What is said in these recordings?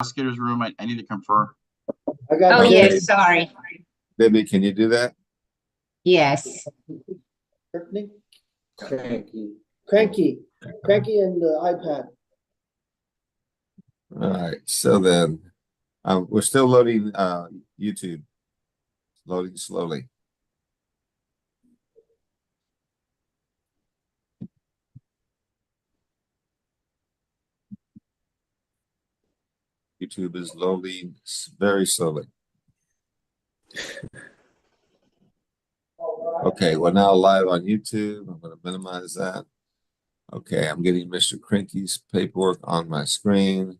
prosecutor's room. I need to confer. I got Oh, Okay. yes, sorry. Debbie, can you do that? Yes. Cranky, Cranky. cranky and the iPad. All right, so then we're still loading YouTube. Loading slowly. YouTube is loading very slowly. Okay, we're now live on YouTube. I'm going to minimize that. Okay, I'm getting Mr. Cranky's paperwork on my screen.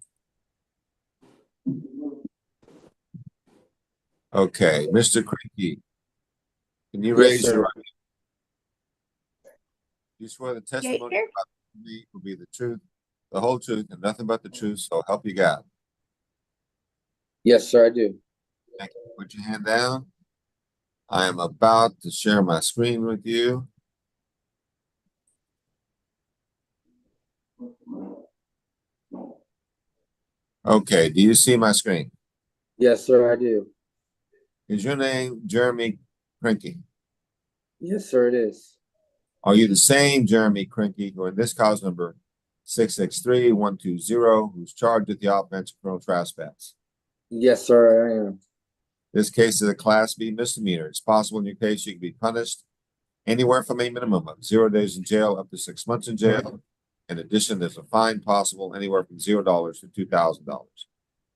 Okay, Mr. Cranky, can you raise your right hand? You swear the testimony about me will be the truth, the whole truth, and nothing but the truth, so help you God. Yes, sir, I do. Thank you. Put your hand down. I am about to share my screen with you. Okay, do you see my screen? Yes, sir, I do. Is your name Jeremy Cranky? Yes, sir, it is. Are you the same Jeremy Cranky who in this cause number 663-120 who's charged with the offense of criminal trespass? Yes, sir, I am. This case is a Class B misdemeanor. It's possible in your case you can be punished anywhere from a minimum of 0 days in jail up to 6 months in jail. In addition, there's a fine possible anywhere from $0 to $2,000.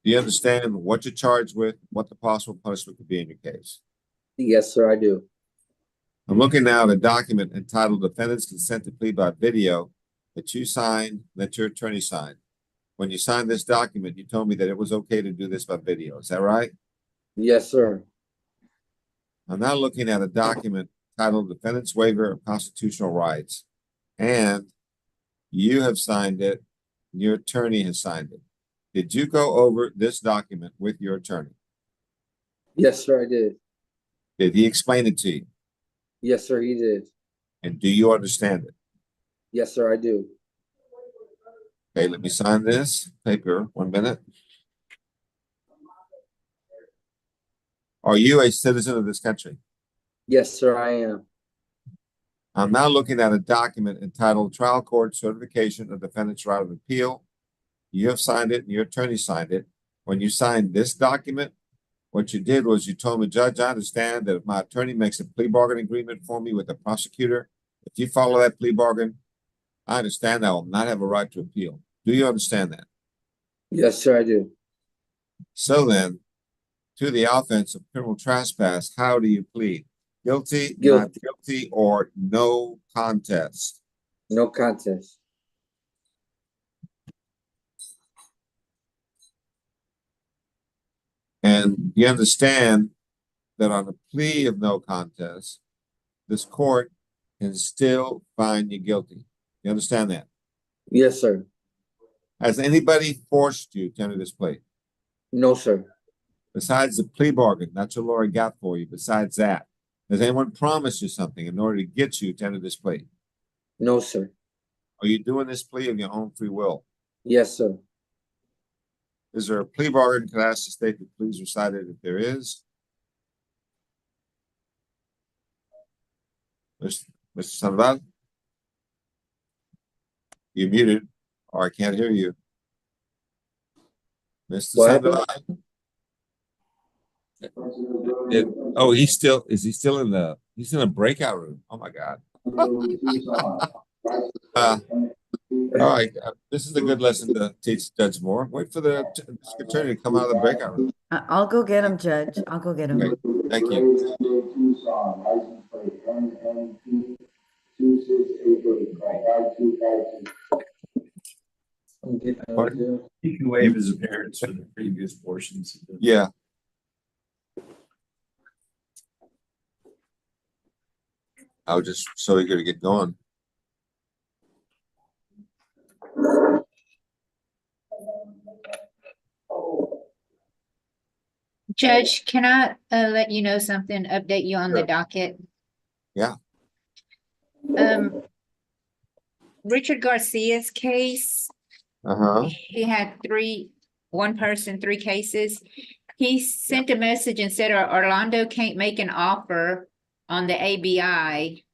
Do you understand what you're charged with, what the possible punishment could be in your case? Yes, sir, I do. I'm looking now at a document entitled Defendant's Consent to Plead by Video that you signed, that your attorney signed. When you signed this document, you told me that it was okay to do this by video. Is that right? Yes, sir. I'm now looking at a document titled Defendant's Waiver of Constitutional Rights, and you have signed it, your attorney has signed it. Did you go over this document with your attorney? Yes, sir, I did. Did he explain it to you? Yes, sir, he did. And do you understand it? Yes, sir, I do. Okay, let me sign this paper. 1 minute. Are you a citizen of this country? Yes, sir, I am. I'm now looking at a document entitled Trial Court Certification of Defendant's Right of Appeal. You have signed it and your attorney signed it. When you signed this document, what you did was you told me, Judge, I understand that if my attorney makes a plea bargain agreement for me with the prosecutor, if you follow that plea bargain, I understand I will not have a right to appeal. Do you understand that? Yes, sir, I do. So then, to the offense of criminal trespass, how do you plead? Guilty, Guilty. not guilty, or no contest? No contest. And you understand that on a plea of no contest, this court can still find you guilty. You understand that? Yes, sir. Has anybody forced you to enter this plea? No, sir. Besides the plea bargain that your lawyer got for you, besides that, has anyone promised you something in order to get you to enter this plea? No, sir. Are you doing this plea of your own free will? Yes, sir. Is there a plea bargain? Could I ask the state to please recite it if there is? Mr. Sandoval? You're muted, or I can't hear you. Mr. What Sandoval? Oh, is he still in the, he's in a breakout room. Oh my God. All right, this is a good lesson to teach Judge Moore. Wait for the attorney to come out of the breakout room. I'll go get him, Judge. I'll go get him. Okay, thank you. He can waive his appearance for the previous portions. Yeah. I was just so eager to get going. Judge, can I let you know something, update you on the docket? Yeah. Richard Garcia's case, Uh-huh. he had 3 one person, three cases. He sent a message and said Orlando can't make an offer on the ABI.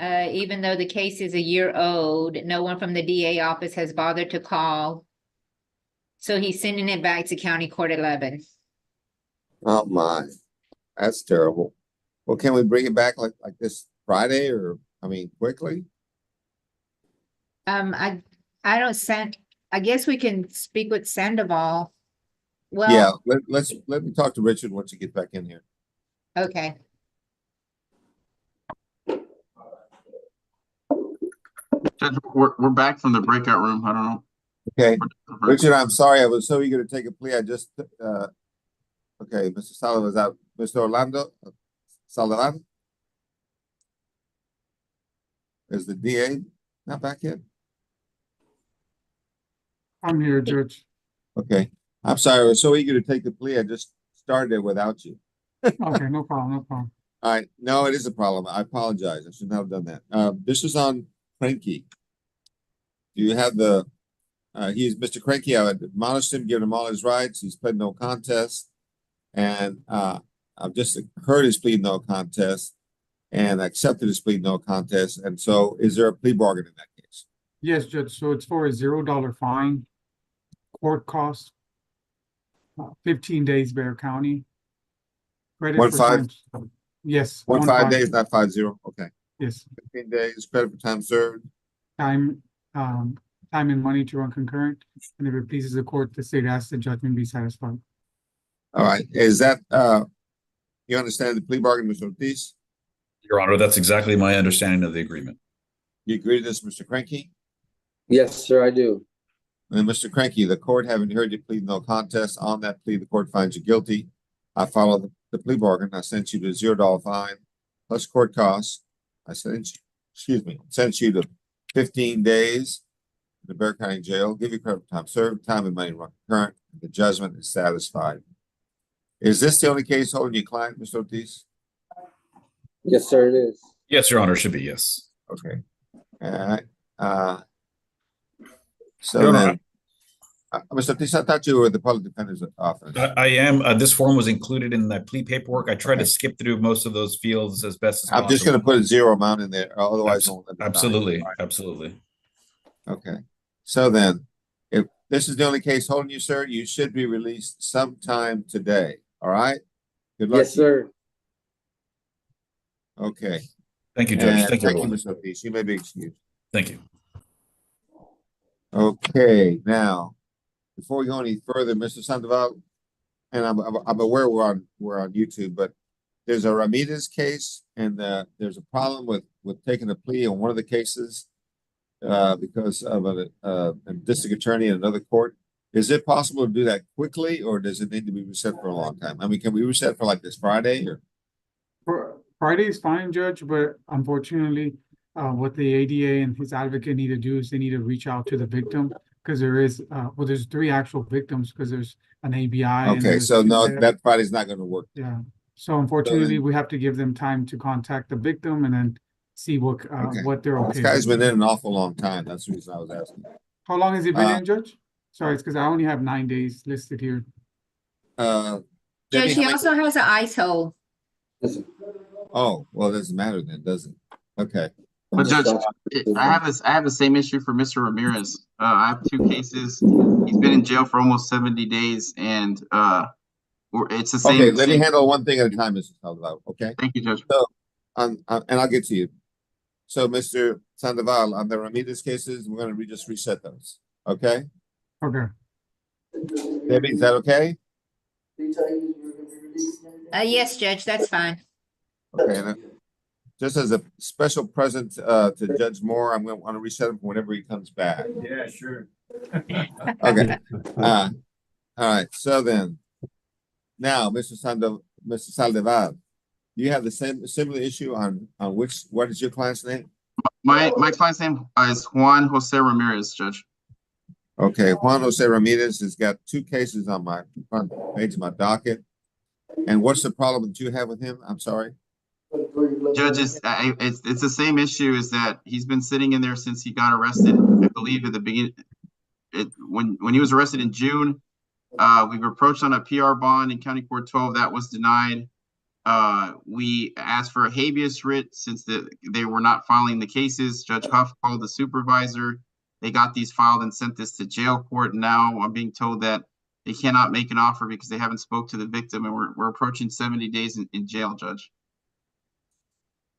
Even though the case is a year old, no one from the DA office has bothered to call. So he's sending it back to County Court 11. Oh my, that's terrible. Well, can we bring it back like this Friday or, I mean, quickly? I don't send, I guess we can speak with Sandoval. Yeah, Well, let me talk to Richard once he gets back in here. okay. Judge, we're back from the breakout room. I don't know. Okay, Richard, I'm sorry, I was so eager to take a plea, I just, okay, Mr. Sullivan's out. Mr. Orlando Sullivan? Is the DA not back yet? I'm here, Judge. Okay, I'm sorry, I was so eager to take the plea, I just started it without you. Okay, no problem, no problem. All right, no, it is a problem. I apologize. I should not have done that. This is on Cranky. Do you have the, he's Mr. Cranky. I would admonish him, give him all his rights. He's pled no contest. And I've just heard his plea no contest and accepted his plea no contest. And so is there a plea bargain in that case? Yes, Judge, so it's for a $0 fine, court cost, 15 days, Bear County. Credit 1 for 5? time- Yes. 1 1 5 5, days, not 5 0. Okay. Yes, 15 days, credit for time served. time and money to run concurrent, and if it pleases the court, the state asks the judgment be satisfied. All right. Is that, you understand the plea bargain, Mr. Ortiz? Your Honor, that's exactly my understanding of the agreement. You agree to this, Mr. Cranky? Yes, sir, I do. And Mr. Cranky, the court having heard you plead no contest, on that plea, the court finds you guilty. I follow the plea bargain. I sent you to $0 fine plus court costs. I sent you to 15 days in the Bear County Jail, give you credit for time served, time and money run concurrent, and the judgment is satisfied. Is this the only case holding your client, Mr. Ortiz? Yes, sir, it is. Yes, Your Honor, should be, yes. Okay. All right. So Your then, Honor, Mr. Ortiz, I thought you were the public defender's office. I am, this form was included in that plea paperwork. I tried to Okay. skip through most of those fields as best as I'm possible. just going to put a zero amount in there, otherwise. I won't let the time. Absolutely, absolutely. Okay. So then, if this is the only case holding you, sir, you should be released sometime today. All right? Good luck. Yes, sir. Okay. Thank you, Judge. And Thank you, thank you, everyone. Mr. Ortiz. You may be excused. Thank you. Okay, now, before we go any further, Mr. Sandoval, and I'm aware we're on YouTube, but there's a Ramirez case, and there's a problem with taking a plea on one of the cases because of a district attorney in another court. Is it possible to do that quickly, or does it need to be reset for a long time? I mean, can we reset for like this Friday, or? Friday is fine, Judge, but unfortunately, what the ADA and his advocate need to do is they need to reach out to the victim, because there's 3 actual victims, because there's an ABI. and Okay, there's so two no, there. that Friday's not gonna work. Yeah, so unfortunately, we have to give them time to contact the victim and then see what they're This okay guy's with. been in an awful long time. That's the reason I was asking. How long has it been Uh, in, Judge? Sorry, it's because I only have 9 days listed here. Judge, Debbie, he how many- also has an ice hole. Yes, sir. Oh, well, it doesn't matter then, does it? Okay. But Judge, I have the same issue for Mr. Ramirez. I have 2 cases. He's been in jail for almost 70 days, and it's the same. Okay, let me handle one thing at a time, Mr. Sandoval, okay? Thank you, Judge. And I'll get to you. So, Mr. Sandoval, on the Ramirez cases, we're gonna just reset those, okay? Okay. Debbie, is that okay? Yes, Judge, that's fine. Okay, and just as a special present to Judge Moore, I'm gonna want to reset him whenever he comes back. Yeah, sure. Okay. All right, so then, now, Mr. Sandoval, you have the similar issue on what is your client's name? My client's name is Juan Jose Ramirez, Judge. Okay, Juan Jose Ramirez has got 2 cases on my front page of my docket. And what's the problem that you have with him? I'm sorry. Judge, it's the same issue, is that he's been sitting in there since he got arrested, I believe at the beginning when he was arrested in June, we've approached on a PR bond in County Court 12. That was denied. We asked for a habeas writ since they were not filing the cases. Judge Huff called the supervisor. They got these filed and sent this to jail court. Now I'm being told that they cannot make an offer because they haven't spoke to the victim, and we're approaching 70 days in jail, Judge.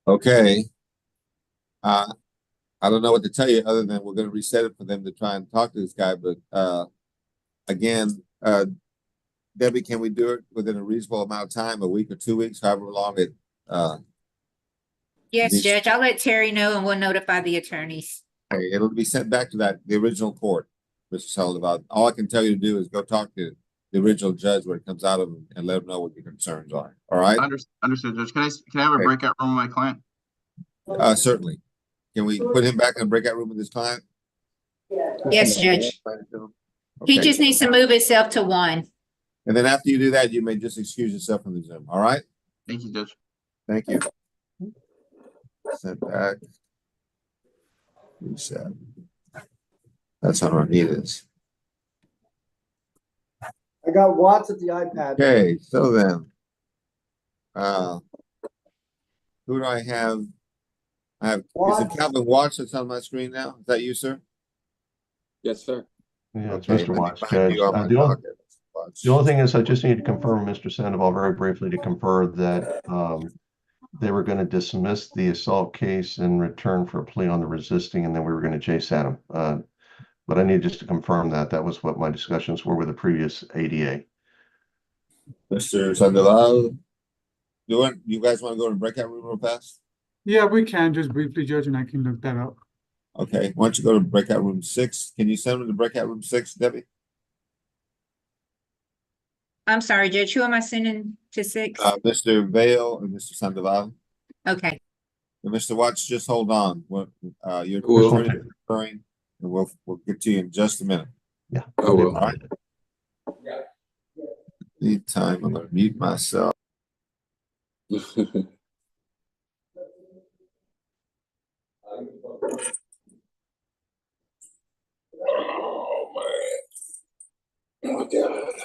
Okay. I don't know what to tell you other than we're gonna reset it for them to try and talk to this guy, but again, Debbie, can we do it within a reasonable amount of time, a week or 2 weeks, however long it Yes, These- Judge, I'll let Terry know and we'll notify the the it'll be sent back to the original court, Mr. Sullivan. All I can tell you to do is go talk to the original judge when it comes out of him and let him know what your concerns are. All right? Understood, Judge. Can I have a Okay. breakout room with my client? Certainly. Can we put him back in a breakout room with his client? Yes, Judge. He Okay. just needs to move himself to 1. And then after you do that, you may just excuse yourself from the Zoom. All right? Thank you, Judge. Thank you. Sent back. Reset. That's how I need it. I got Watts at the iPad. Okay, so then. Who do I have? I have, is it Watts. Calvin Watts that's on my screen now? Is that you, sir? Yes, sir. Yeah, it's Okay, Mr. let me Watts, find Judge. you on my The only docket. Watts. thing is, I just need to confirm, Mr. Sandoval, very briefly to confirm that they were going to dismiss the assault case in return for a plea on the resisting, and then we were going to JSAT him. But I need just to confirm that. That was what my discussions were with the previous ADA. Mr. Sandoval, you guys want to go to breakout room real fast? Yeah, we can just briefly, Judge, and I can look that up. Okay, why don't you go to breakout room 6? Can you send them to breakout room 6, Debbie? I'm sorry, Judge, who am I sending to 6? Mr. Vale and Mr. Sandoval. Okay, And Mr. Watts, just hold on. Your Will. attorney is referring, and we'll get to you in just a minute. Yeah. I will. All right. Need time. I'm gonna mute myself. Oh, man. Look at it.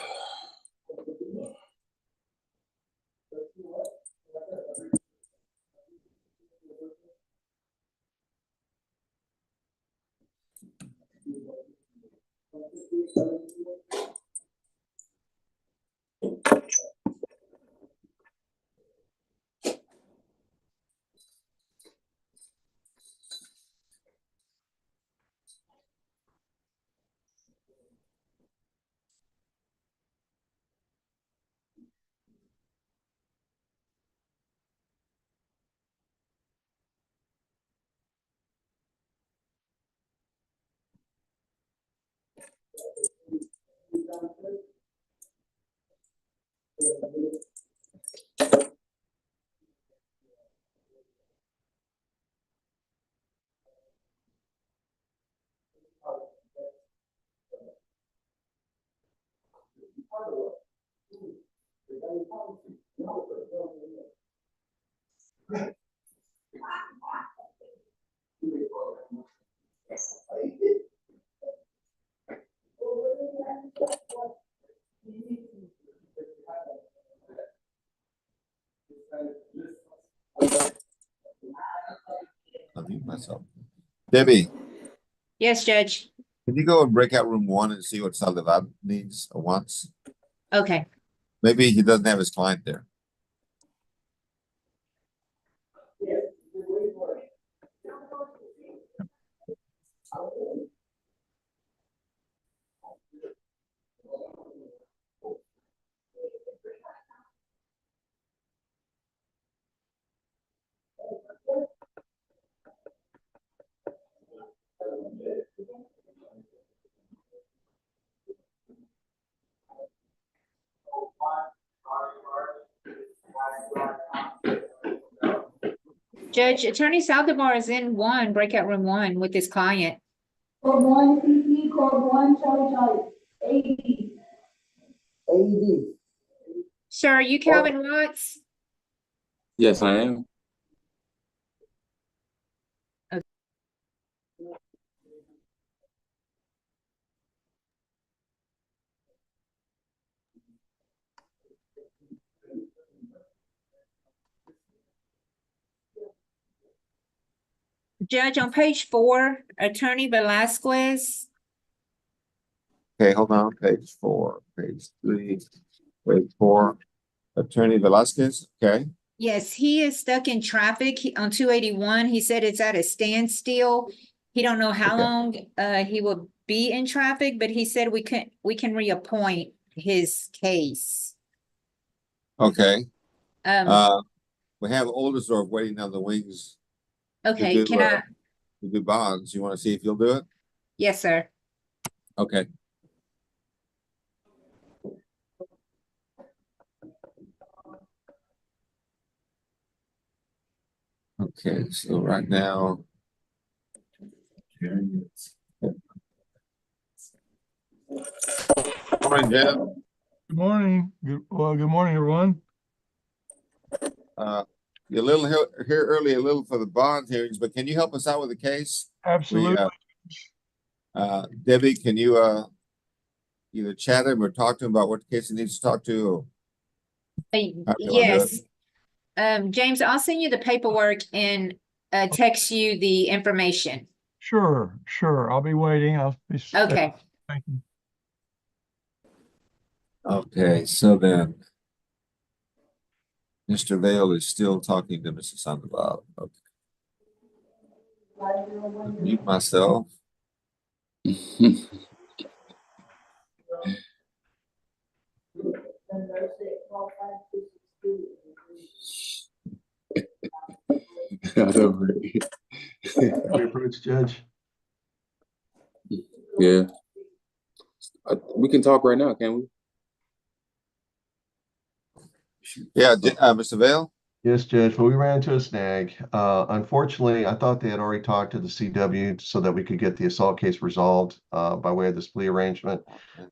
I'll mute myself. Debbie, yes, Judge. can you go in breakout room 1 and see what Sandoval needs or wants? Okay, Maybe he doesn't have his client there. Judge, Attorney Saldivar is in 1, breakout room 1 with his client. Code 1, CC, code 1, Charlie Charlie, 80. AED. Sir, are you Calvin Watts? Yes, I am. Judge, on page 4, Attorney Velasquez, Okay, hold on, page 4, page 3, page 4. Attorney Velasquez, okay, yes, he is stuck in traffic on 281. He said it's at a standstill. He don't know how Okay. long he will be in traffic, but he said we can reappoint his case. okay. Um, We have Oldesdorf waiting on the wings okay, do, can I? to do bonds. You want to see if you'll do it? Yes, sir. Okay. Okay, so right now. Morning, Jeff. Good morning. Good morning, everyone. You're a little here early, a little for the bond hearings, but can you help us out with the case? Absolutely. Debbie, can you either chat him or talk to him about what case he needs to talk to? How do you wanna do Yes. James, I'll send you the paperwork and text you the information. Sure. I'll be waiting. I'll be. Okay. Thank you. Okay, so then. Mr. Vale is still talking to Mr. Sandoval. Okay. Mute myself. We approach Judge. Yeah. We can talk right now, can we? Yeah, Mr. Vale? Yes, Judge. Well, we ran into a snag. Unfortunately, I thought they had already talked to the CW so that we could get the assault case resolved by way of this plea arrangement.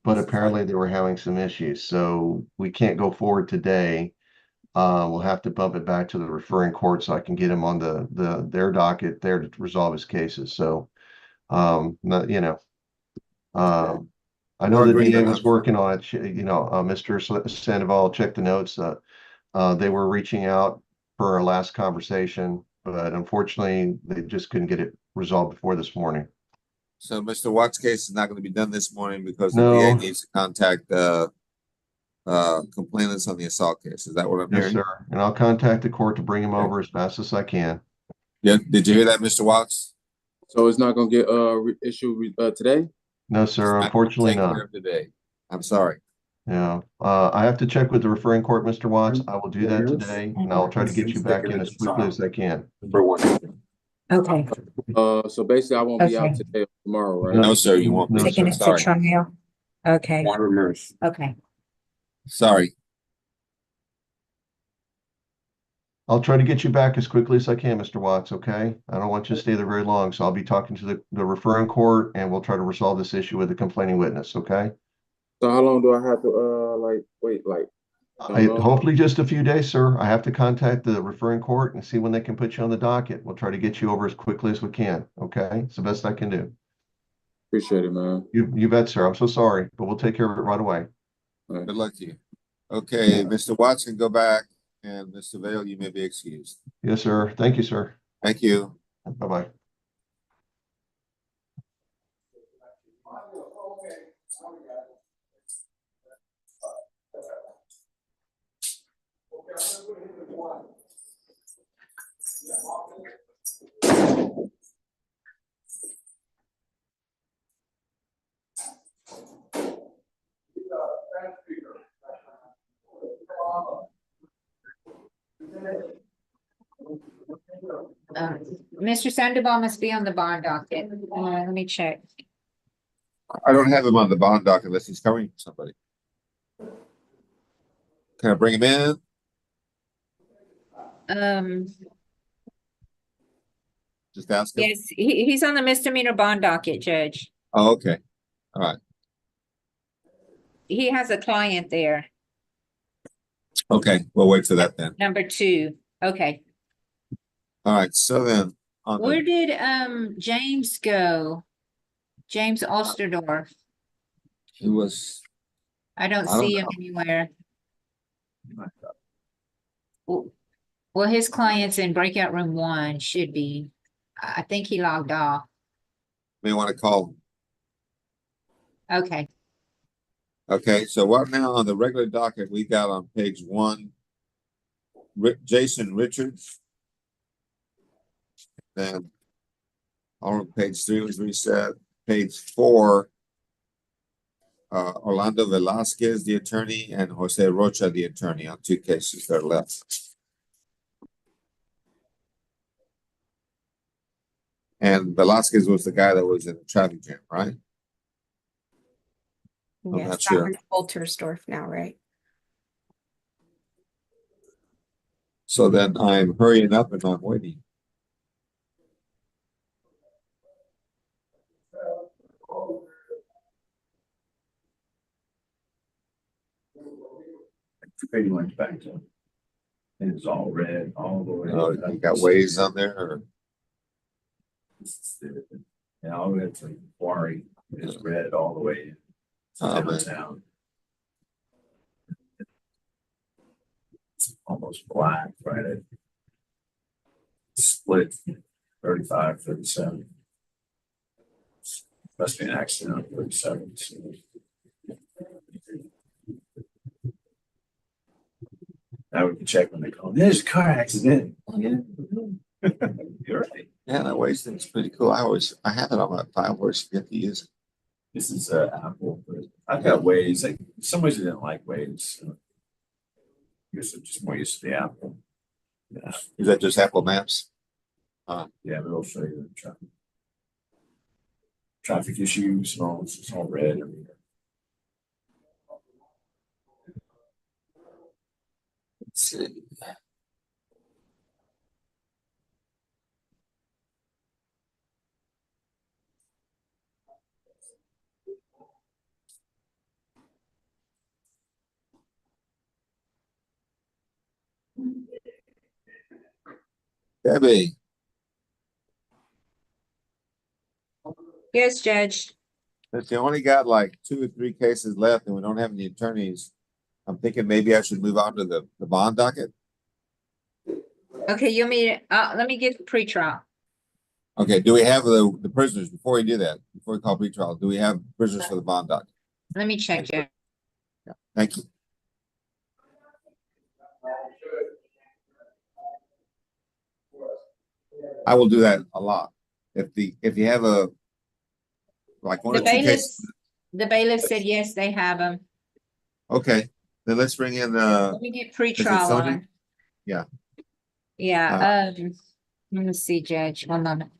But apparently they were having some issues, so we can't go forward today. We'll have to bump it back to the referring court so I can get him on their docket there to resolve his cases. So, I know the DA was working on it. Mr. Sandoval checked the notes. They were reaching out for our last conversation, but unfortunately, they just couldn't get it resolved before this morning. So Mr. Watt's case is not going to be done this morning because the No. DA needs to contact complainants on the assault case. Is that what I'm Yes, hearing? sir. And I'll contact the court to bring him over as fast as I can. Yeah. Did you hear that, Mr. Watts? So it's not gonna get issued today? No, sir. Unfortunately Take care not. of today. I'm sorry. Yeah. I have to check with the referring court, Mr. Watts. I will do that today, and I'll try to get you back in as quickly as I can. Okay, So basically I won't be out Okay. today or tomorrow, right? No, sir, you won't. No, be. taking it Sorry. to trial. Okay, okay. Sorry. I'll try to get you back as quickly as I can, Mr. Watts, okay? I don't want you to stay there very long, so I'll be talking to the referring court, and we'll try to resolve this issue with the complaining witness, okay? So how long do I have to wait, Hopefully just a few days, sir. I have to contact the referring court and see when they can put you on the docket. We'll try to get you over as quickly as we can, okay? It's the best I can do. Appreciate it, man. You bet, sir. I'm so sorry, but we'll take care of it right away. All right. Good luck to you. Okay, Mr. Watts can go back, and Mr. Vale, you may be excused. Yes, sir. Thank you, sir. Thank you. Bye-bye. Mr. Sandoval must be on the bond docket. Let me check. I don't have him on the bond dock unless he's covering for somebody. Can I bring him in? Just ask him? Yes, he's on the misdemeanor bond docket, Judge. Oh, okay. All right. He has a client there, Okay, we'll wait for that then. number 2. Okay. All right, so then. on the- Where did James go? James Osterdorf. He was, I don't I don't see him anywhere. Well, his client's in breakout room 1, should be. I think he logged off. May want to call him. Okay, Okay, so what now on the regular docket, we got on page 1, Jason Richards. Then on page 3 was reset. Page 4, Orlando Velasquez, the attorney, and Jose Rocha, the attorney, on 2 cases that are left. And Velasquez was the guy that was in the traffic jam, right? I'm Yes, not sure. Dr. Woltersdorf now, right? So then I'm hurrying up and I'm waiting. Pretty much back to. And it's all red all the way. Oh, you got ways on there, or And all the way to the quarry is red all the way Oh, man. downtown. It's almost black, right? It split 35, 37. Must be an accident on 37. So. Now we can check when they call. There's a car accident. Oh, yeah. You're right. yeah, that ways thing's pretty cool. I have it on my file where it's 50 years. This is Apple, but I've got Waze. Like some ways I didn't like Waze. I guess I'm just more used to the Apple. Yeah, Is that just Apple Maps? yeah, but it'll show you the traffic issues and all. It's all red everywhere. Let's see. Debbie, Yes, Judge. since you only got like 2 or 3 cases left and we don't have any attorneys, I'm thinking maybe I should move on to the bond docket. okay, you mean, let me get pretrial. Okay, do we have the prisoners before we do that? Before we call pretrial, do we have prisoners for the bond docket? Let me check, Judge. Thank you. I will do that a lot. If you have a like 1 The or 2 cases, bailiff said yes, they have them. okay, then let's bring in Let me get pretrial Sony? on. Yeah. Yeah, let me see, Judge, one moment.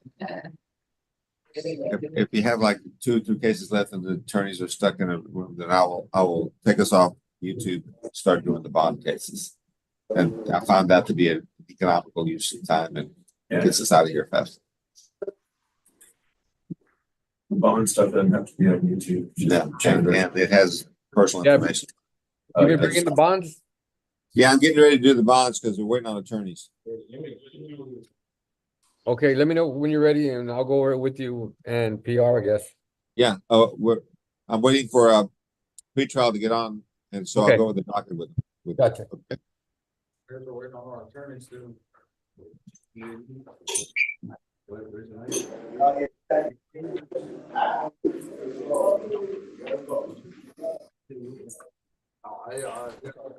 if you have like 2 or 3 cases left and the attorneys are stuck in a room, then I will take us off YouTube, and start doing the bond cases. And I found that to be an economical use of time and gets us out of here fast. Bond stuff doesn't have to be on YouTube. Yeah, and it has personal Yeah. information. You been bringing the bonds? Yeah, I'm getting ready to do the bonds because we're waiting on attorneys. Okay, let me know when you're ready and I'll go over it with you and PR, I guess. Yeah, I'm waiting for a pretrial to get on, and so Okay. I'll go over the docket with. Gotcha. Okay. We're waiting on our attorneys to.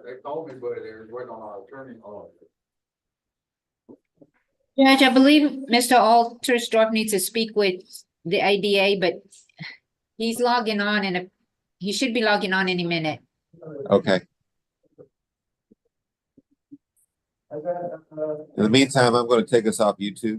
They told me, but they're waiting on our attorney. Judge, I believe Mr. Altersdorf needs to speak with the ADA, but he's logging on he should be logging on any minute. Okay. In the meantime, I'm going to take us off YouTube.